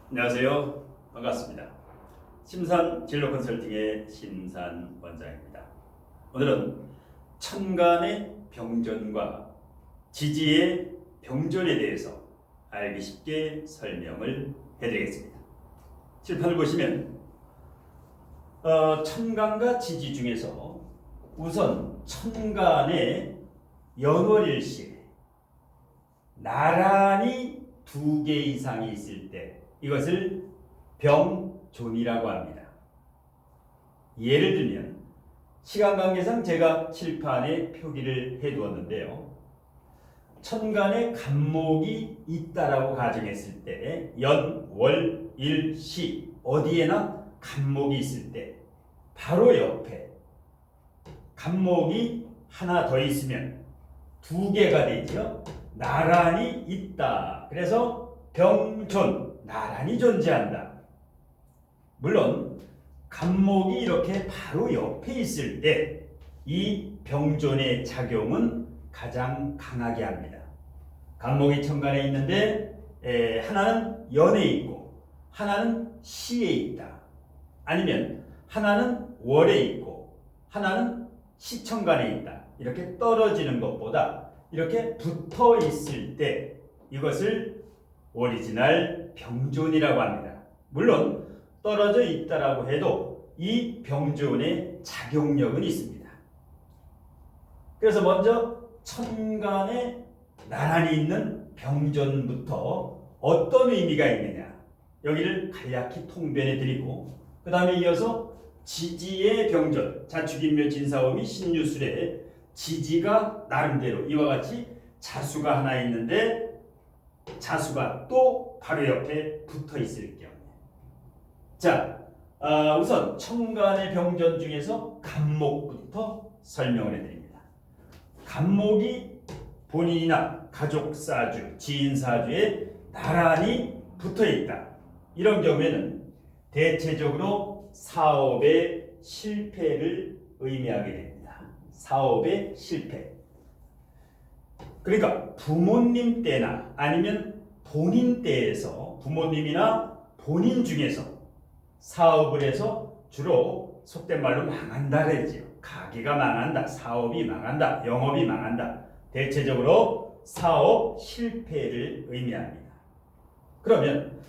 안녕하세요. 반갑습니다. 심산 진로 컨설팅의 심산 원장입니다. 오늘은 천간의 병존과 지지의 병존에 대해서 알기 쉽게 설명을 해드리겠습니다. 칠판을 보시면 천간과 지지 중에서 우선 천간의 연월일시에 나란히 2개 이상이 있을 때 이것을 병존이라고 합니다. 예를 들면 시간 관계상 제가 칠판에 표기를 해두었는데요. 천간에 간목이 있다라고 가정했을 때 연, 월, 일, 시 어디에나 간목이 있을 때 바로 옆에 간목이 하나 더 있으면 2개가 되죠. 나란히 있다. 그래서 병존, 나란히 존재한다. 물론 간목이 이렇게 바로 옆에 있을 때 이 병존의 작용은 가장 강하게 합니다. 간목이 천간에 있는데 하나는 연에 있고 하나는 시에 있다. 아니면 하나는 월에 있고 하나는 시천간에 있다. 이렇게 떨어지는 것보다 이렇게 붙어 있을 때 이것을 오리지널 병존이라고 합니다. 물론 떨어져 있다라고 해도 이 병존의 작용력은 있습니다. 그래서 먼저 천간에 나란히 있는 병존부터 어떤 의미가 있느냐 여기를 간략히 통변해 드리고 그 다음에 이어서 지지의 병존 자축인묘 진사오미 신유술에 지지가 나름대로 이와 같이 자수가 하나 있는데 자수가 또 바로 옆에 붙어 있을 경우. 자, 우선 천간의 병존 중에서 간목부터 설명을 해드립니다. 간목이 본인이나 가족사주, 지인사주에 나란히 붙어 있다. 이런 경우에는 대체적으로 사업의 실패를 의미하게 됩니다. 사업의 실패. 그러니까 부모님 때나 아니면 본인 때에서 부모님이나 본인 중에서 사업을 해서 주로 속된 말로 망한다 그러지요. 가게가 망한다, 사업이 망한다, 영업이 망한다. 대체적으로 사업 실패를 의미합니다. 그러면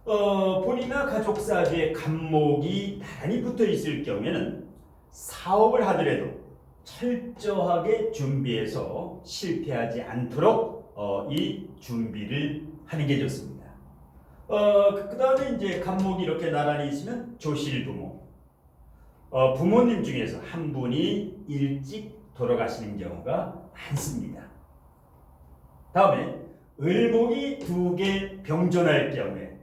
본인이나 가족사주에 간목이 나란히 붙어 있을 경우에는 사업을 하더라도 철저하게 준비해서 실패하지 않도록 이 준비를 하는 게 좋습니다. 그 다음에 이제 간목이 이렇게 나란히 있으면 조실부모. 부모님 중에서 한 분이 일찍 돌아가시는 경우가 많습니다. 다음에 을목이 2개 병존할 경우에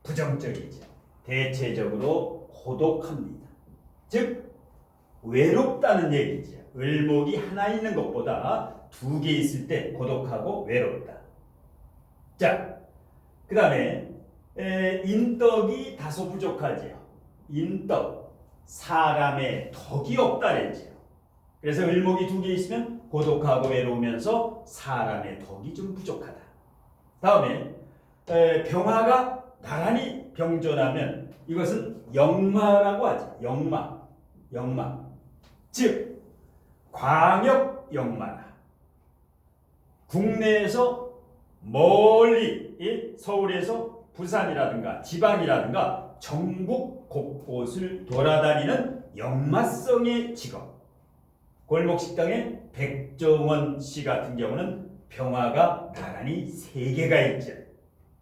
부정적이죠. 대체적으로 고독합니다. 즉 외롭다는 얘기죠. 을목이 하나 있는 것보다 2개 있을 때 고독하고 외롭다. 자, 그 다음에 인덕이 다소 부족하죠. 인덕, 사람의 덕이 없다 그랬죠. 그래서 을목이 2개 있으면 고독하고 외로우면서 사람의 덕이 좀 부족하다. 다음에 병화가 나란히 병존하면 이것은 역마라고 하죠. 역마. 즉 광역 역마다. 국내에서 멀리 서울에서 부산이라든가 지방이라든가 전국 곳곳을 돌아다니는 역마성의 직업. 골목식당의 백종원 씨 같은 경우는 병화가 나란히 3개가 있죠.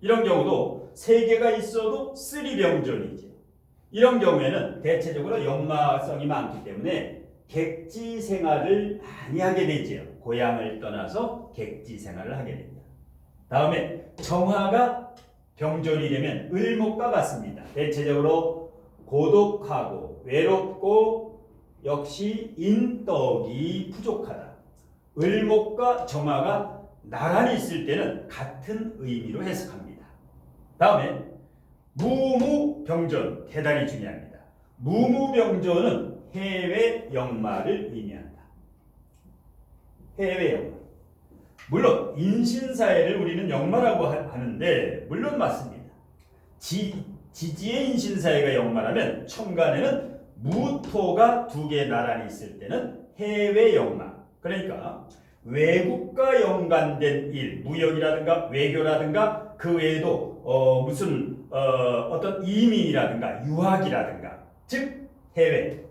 이런 경우도 3개가 있어도 쓰리병존이죠. 이런 경우에는 대체적으로 역마성이 많기 때문에 객지 생활을 많이 하게 되죠. 고향을 떠나서 객지 생활을 하게 됩니다. 다음에 정화가 병존이 되면 을목과 같습니다. 대체적으로 고독하고 외롭고 역시 인덕이 부족하다. 을목과 정화가 나란히 있을 때는 같은 의미로 해석합니다. 다음에 무무병존 대단히 중요합니다. 무무병존은 해외 역마를 의미한다. 해외 역마. 물론 인신사회를 우리는 역마라고 하는데 물론 맞습니다. 지지의 인신사회가 역마라면 천간에는 무토가 두 개 나란히 있을 때는 해외 역마. 그러니까 외국과 연관된 일, 무역이라든가 외교라든가 그 외에도 무슨 어떤 이민이라든가 유학이라든가 즉 해외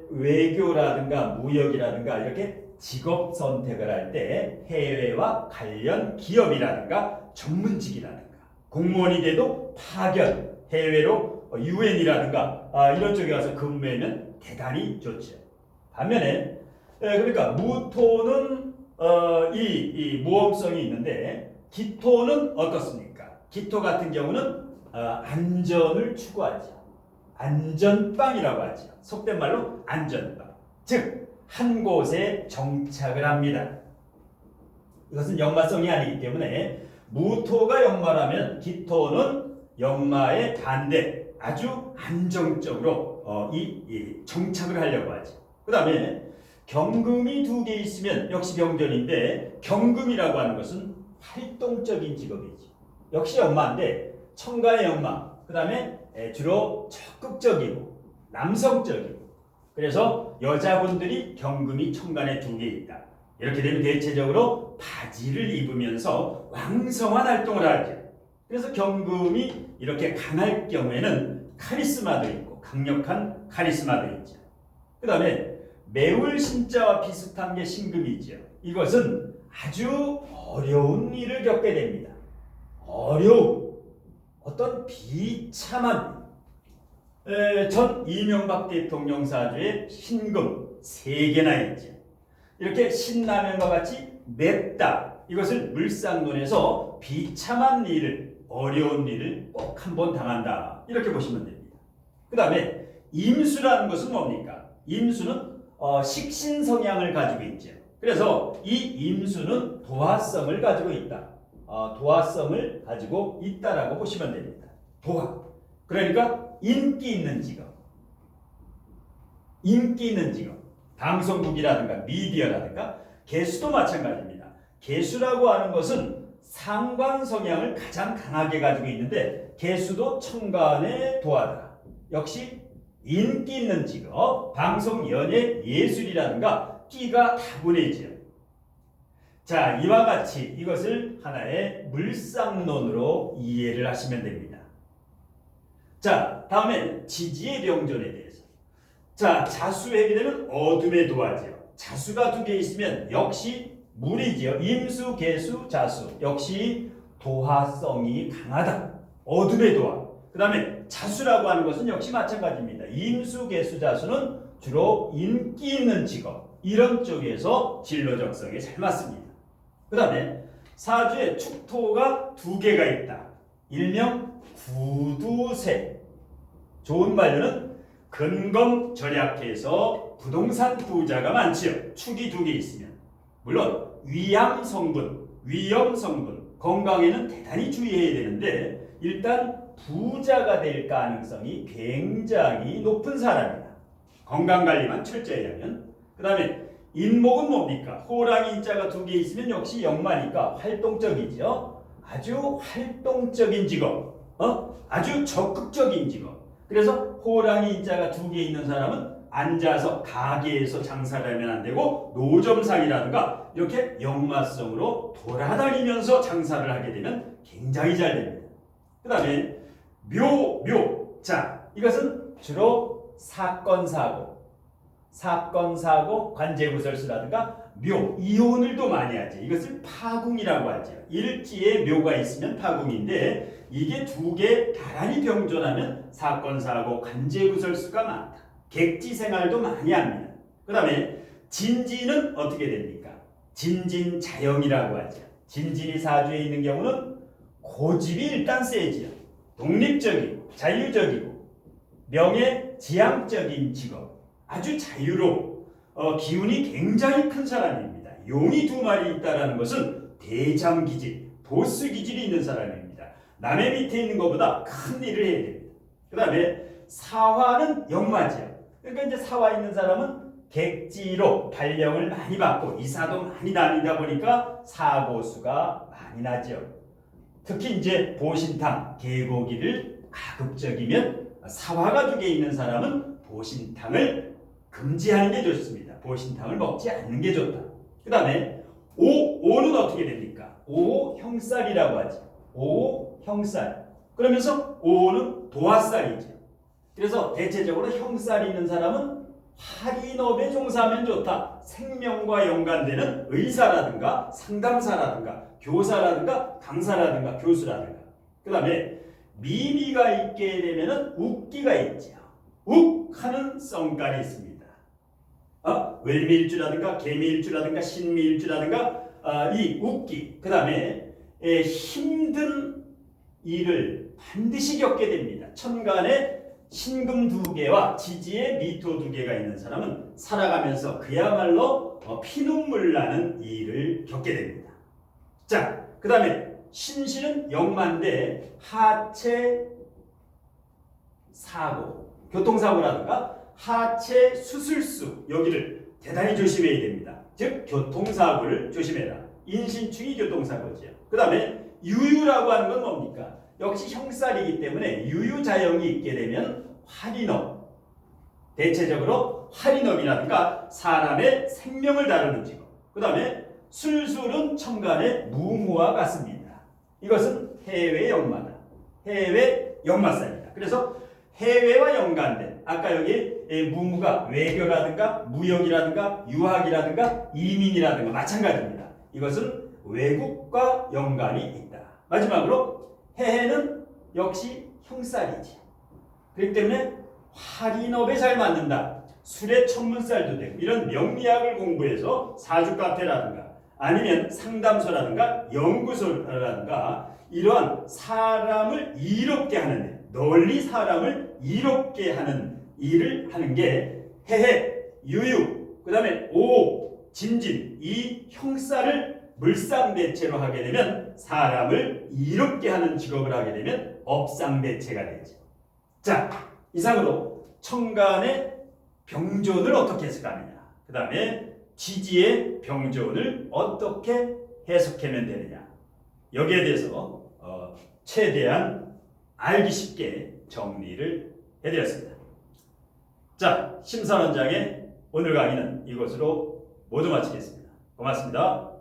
외교라든가 무역이라든가 이렇게 직업 선택을 할 때 해외와 관련 기업이라든가 전문직이라든가 공무원이 돼도 파견 해외로 유엔이라든가 이런 쪽에 가서 근무하면 대단히 좋죠. 반면에 그러니까 무토는 이 모험성이 있는데 기토는 어떻습니까? 기토 같은 경우는 안전을 추구하죠. 안전빵이라고 하죠. 속된 말로 안전빵. 즉 한 곳에 정착을 합니다. 이것은 역마성이 아니기 때문에 무토가 역마라면 기토는 역마의 반대 아주 안정적으로 이 정착을 하려고 하죠. 그 다음에 경금이 두 개 있으면 역시 병전인데 경금이라고 하는 것은 활동적인 직업이지. 역시 역마인데 천간의 역마. 그 다음에 주로 적극적이고 남성적이고 그래서 여자분들이 경금이 천간에 두 개 있다. 이렇게 되면 대체적으로 바지를 입으면서 왕성한 활동을 하죠. 그래서 경금이 이렇게 강할 경우에는 카리스마도 있고 강력한 카리스마도 있죠. 그 다음에 매울 신자와 비슷한 게 신금이죠. 이것은 아주 어려운 일을 겪게 됩니다. 어려운 어떤 비참한 전 이명박 대통령 사주에 신금 3개나 있죠. 이렇게 신라면과 같이 맵다. 이것을 물상론에서 비참한 일을 어려운 일을 꼭 한번 당한다. 이렇게 보시면 됩니다. 그 다음에 임수라는 것은 뭡니까? 임수는 식신 성향을 가지고 있죠. 그래서 이 임수는 도화성을 가지고 있다. 도화성을 가지고 있다라고 보시면 됩니다. 도화. 그러니까 인기 있는 직업. 인기 있는 직업. 방송국이라든가 미디어라든가 개수도 마찬가지입니다. 개수라고 하는 것은 상관 성향을 가장 강하게 가지고 있는데 개수도 천간의 도화다. 역시 인기 있는 직업, 방송, 연예, 예술이라든가 끼가 다분해지요. 자, 이와 같이 이것을 하나의 물상론으로 이해를 하시면 됩니다. 자, 다음에 지지의 병존에 대해서. 자, 자수하게 되면 어둠의 도화죠. 자수가 두 개 있으면 역시 물이지요. 임수, 개수, 자수. 역시 도화성이 강하다. 어둠의 도화. 그 다음에 자수라고 하는 것은 역시 마찬가지입니다. 임수, 개수, 자수는 주로 인기 있는 직업. 이런 쪽에서 진로적성에 잘 맞습니다. 그 다음에 사주에 축토가 두 개가 있다. 일명 구두쇠. 좋은 말로는 근검절약해서 부동산 부자가 많지요. 축이 두 개 있으면. 물론 위암 성분, 위험 성분, 건강에는 대단히 주의해야 되는데 일단 부자가 될 가능성이 굉장히 높은 사람이다. 건강관리만 철저히 하면. 그 다음에 인목은 뭡니까? 호랑이 인자가 두 개 있으면 역시 역마니까 활동적이죠. 아주 활동적인 직업, 아주 적극적인 직업. 그래서 호랑이 인자가 두 개 있는 사람은 앉아서 가게에서 장사를 하면 안 되고 노점상이라든가 이렇게 역마성으로 돌아다니면서 장사를 하게 되면 굉장히 잘 됩니다. 그 다음에 묘. 자, 이것은 주로 사건, 사고, 관제구설수라든가 묘, 이혼을도 많이 하죠. 이것을 파궁이라고 하죠. 일지에 묘가 있으면 파궁인데 이게 두 개 나란히 병존하면 사건, 사고, 관제구설수가 많다. 객지생활도 많이 합니다. 그 다음에 진진은 어떻게 됩니까? 진진자영이라고 하죠. 진진이 사주에 있는 경우는 고집이 일단 세지요. 독립적이고 자유적이고 명예지향적인 직업. 아주 자유로워 기운이 굉장히 큰 사람입니다. 용이 두 마리 있다는 것은 대장 기질, 보스 기질이 있는 사람입니다. 남의 밑에 있는 것보다 큰 일을 해야 됩니다. 그 다음에 사화는 역마죠. 그러니까 이제 사화 있는 사람은 객지로 발령을 많이 받고 이사도 많이 다니다 보니까 사고수가 많이 나죠. 특히 이제 보신탕, 개고기를 가급적이면 사화가족에 있는 사람은 보신탕을 금지하는 게 좋습니다. 보신탕을 먹지 않는 게 좋다. 그 다음에 오는 어떻게 됩니까? 오 형살이라고 하죠. 오 형살. 그러면서 오는 도화살이죠. 그래서 대체적으로 형살이 있는 사람은 할인업에 종사하면 좋다. 생명과 연관되는 의사라든가 상담사라든가 교사라든가 강사라든가 교수라든가. 그 다음에 미미가 있게 되면은 웃기가 있죠. 욱하는 성깔이 있습니다. 웰미일주라든가 개미일주라든가 신미일주라든가 이 웃기. 그 다음에 힘든 일을 반드시 겪게 됩니다. 천간에 신금 2개와 지지에 미토 2개가 있는 사람은 살아가면서 그야말로 피눈물 나는 일을 겪게 됩니다. 자, 그 다음에 신실은 역만대 하체 사고, 교통사고라든가 하체 수술수 여기를 대단히 조심해야 됩니다. 즉 교통사고를 조심해라. 인신충이 교통사고지요. 그 다음에 유유라고 하는 건 뭡니까? 역시 형살이기 때문에 유유자형이 있게 되면 할인업, 대체적으로 할인업이라든가 사람의 생명을 다루는 직업. 그 다음에 술술은 천간의 무무와 같습니다. 이것은 해외 역마다. 해외 역마살이다. 그래서 해외와 연관된 아까 여기 무무가 외교라든가 무역이라든가 유학이라든가 이민이라든가 마찬가지입니다. 이것은 외국과 연관이 있다. 마지막으로 해해는 역시 형살이지. 그렇기 때문에 할인업에 잘 맞는다. 술의 천문살도 되고 이런 명리학을 공부해서 사주카페라든가 아니면 상담소라든가 연구소라든가 이러한 사람을 이롭게 하는 일, 널리 사람을 이롭게 하는 일을 하는 게 해해, 유유, 그 다음에 오, 진진 이 형살을 물상대체로 하게 되면 사람을 이롭게 하는 직업을 하게 되면 업상대체가 되죠. 자, 이상으로 천간의 병존을 어떻게 해석하느냐, 그 다음에 지지의 병존을 어떻게 해석하면 되느냐, 여기에 대해서 최대한 알기 쉽게 정리를 해드렸습니다. 자, 심사원장의 오늘 강의는 이것으로 모두 마치겠습니다. 고맙습니다.